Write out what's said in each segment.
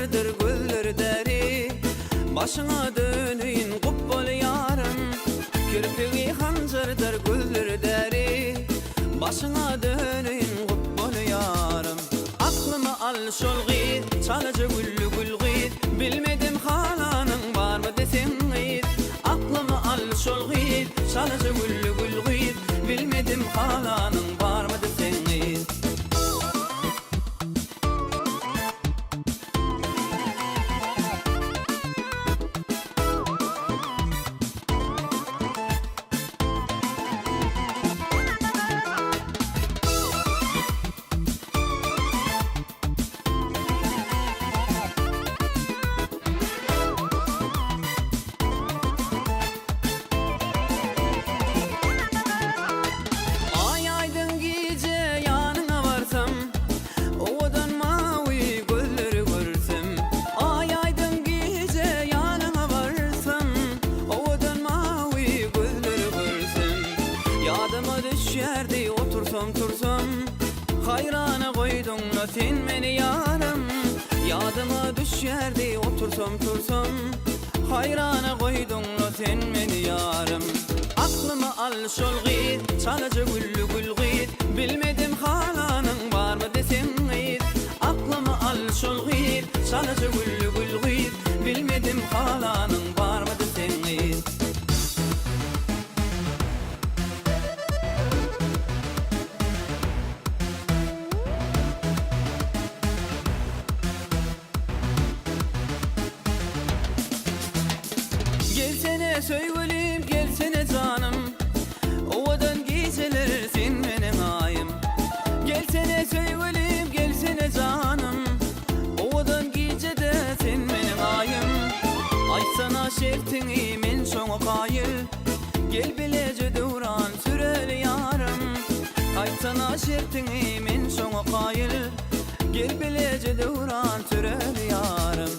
hancardır güller deri. Başına dönüyün kubbol yarım. Kirpiği hancardır güller deri. Başına dönüyün kubbol yarım. Aklımı al şol git, çalıcı güllü gül git. Bilmedim halanın var mı desem git. Aklımı al şol git, çalıcı güllü gül git. Bilmedim halanın var mı desem git. Yadıma düşerdi otursam hayrana koydun da sen meni yarım. Yadıma düşerdi otursam hayrana koydun da sen meni yarım. Aklımı al şol git, çalıcı güllü gül git. Bilmedim halanın var mı desem git. Aklımı al şol git, çalıcı güllü gül git. Bilmedim halanın var mı desem git. Gelsene söygülüm, gelsene canım. Ovadan geceler sen benim ayım. Gelsene söygülüm, gelsene canım. Ovadan gecede sen benim ayım. Ay sana şertini men şoňa kayıl. Gel bilece duran süreli yarım. Ay sana şertini men şoňa kayıl. Gel bilece duran süreli yarım.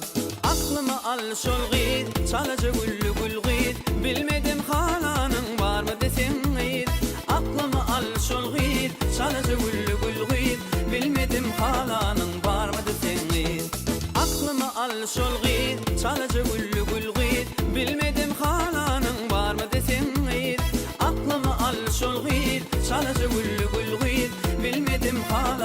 Aklımı al şol git, çalıcı güllü gül git. Bilmedim halanın var mı desem git. Aklımı al şol git, çalıcı güllü gül git. Bilmedim halanın var mı desem git. Aklımı al şol git, çalıcı güllü gül git. Bilmedim halanın var mı desem git. Aklımı al şol git, çalıcı güllü gül git. Bilmedim halanın